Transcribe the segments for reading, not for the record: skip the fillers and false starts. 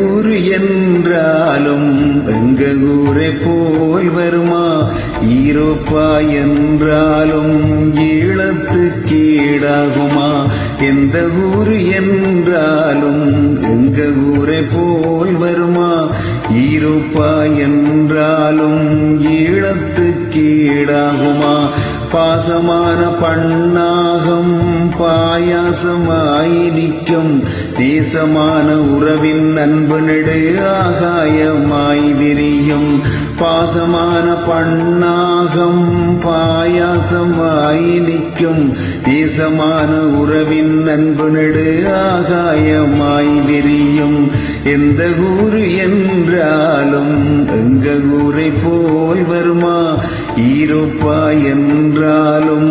ஊரு என்றாலும் எங்க ஊரை போல் வருமா? ஈரோப்பா என்றாலும் ஈழத்துக்கீடாகுமா? எந்த ஊரு என்றாலும் எங்க ஊரை போல் வருமா? ஈரோப்பா என்றாலும் ஈழத்துக்கீடாகுமா? பாசமான பண்ணாகம் பாயாசமாய் நிற்கும், நேசமான உறவின் அன்பு நெடு ஆகாயமாய் விரியும். பாசமான பண்ணாகம் பாயாசமாய் நிற்கும், நேசமான உறவின் அன்பு நெடு ஆகாயமாய் விரியும். எந்த ஊரு என்றாலும் எங்க ஊரை போல் வருமா? ஈரோப்பா என்றாலும்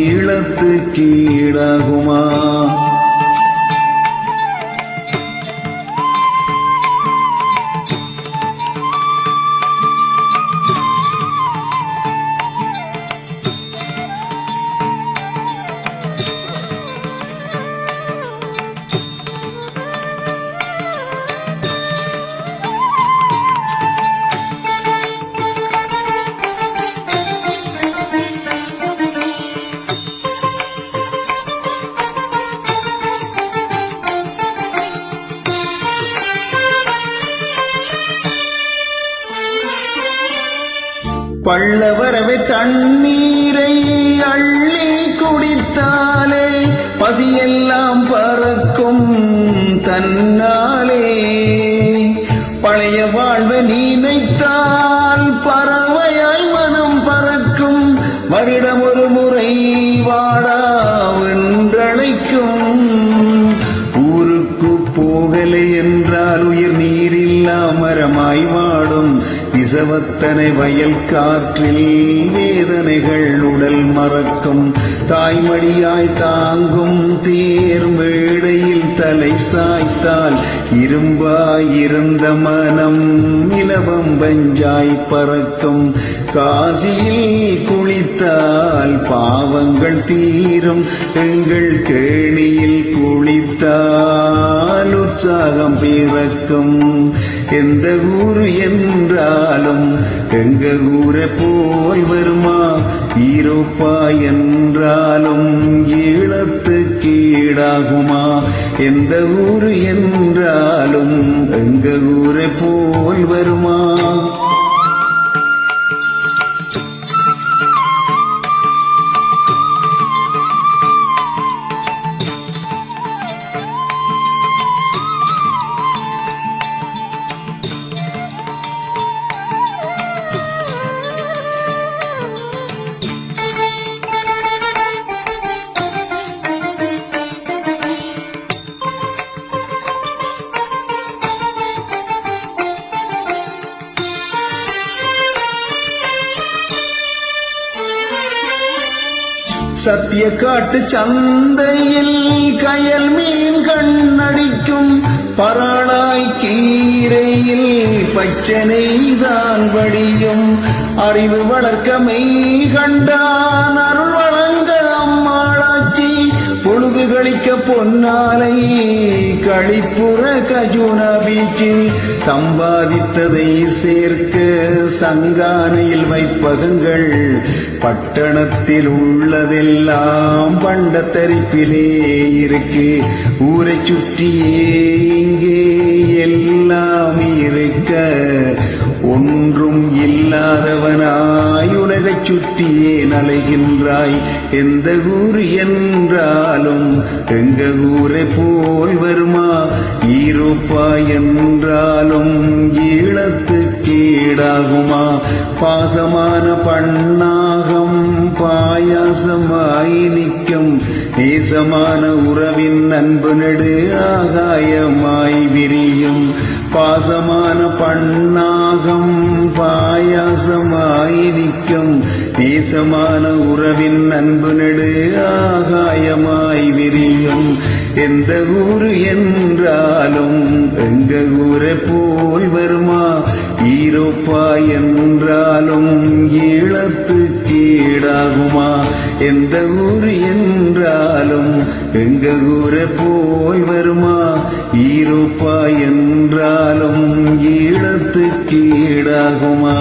ஈழத்துக்கீடாகுமா? பள்ளவரவை தண்ணீரை அள்ளி குடித்தாலே பசியெல்லாம் பறக்கும் தன்னாலே. பழைய வாழ்வை நினைத்தால் பறவையாய் மனம் பறக்கும், வருடம் ஒரு முறை வாடா வென்றழைக்கும். ஊருக்கு போகலை என்றால் உயிர் நீரில்லா மரமாய் வாடும், விசவத்தனை வயல் காற்றில் வேதனைகள் உடல் மறக்கும். தாய்மடியாய் தாங்கும் தேர் மேடையில் தலை சாய்த்தால் இரும்பாயிருந்த மனம் இலவம் பஞ்சாய் பறக்கும். காசியில் குளித்தால் பாவங்கள் தீரும், எங்கள் கேணியில் குளித்தால் உற்சாகம் பிறக்கும். எந்த ஊரு என்றாலும் எங்க ஊரை போல் வருமா? ஈரோப்பா என்றாலும் ஈழத்துக்கீடாகுமா? எந்த ஊரு என்றாலும் எங்க ஊரை போல் வருமா? சத்திய காட்டு சந்தையில் கயல் மீன் கண்ணடிக்கும், பராளாய் கீரையில் பச்சனைதான் வடியும். அறிவு வளர்க்க மெய் கண்டான் அருள் வழங்க அம்மாளாச்சி, பொழுது கழிக்க பொன்னாலை கழிப்புற கஜுனா பீச்சில். சம்பாதித்ததை சேர்க்க சங்கானையில் வைப்பகங்கள், பட்டணத்தில் உள்ளதெல்லாம் பண்டத்தரிப்பிலே இருக்கு. ஊரை சுற்றியே இங்கே எல்லாம் இருக்க, ஒன்றும் இல்லாதவனாய் உலகைச் சுற்றியே நலைகின்றாய். எந்த ஊரு என்றாலும் எங்க ஊரை போல் வருமா? ஈரோப்பா என்றாலும் ஈழத்துக்கீடாகுமா? பாசமான பண்ணாகம் பாயாசமாய் நிற்கும், நேசமான உறவின் அன்பு நெடு ஆகாயமாய் விரியும். பாசமான பண்ணாகம் பாயாசமாய் நிற்கும், நேசமான உறவின் அன்பு நெடு ஆகாயமாய் விரியும். எந்த ஊரு என்றாலும் எங்க ஊரை போல் வருமா? ஈரோப்பா என்றாலும் ஈழத்துக்கீடாகுமா? எந்த ஊரு என்றாலும் எங்க ஊரை போல் வருமா? ஈரோப்பா என்றாலும் நெஞ்சுக்கு ஈடாகுமா?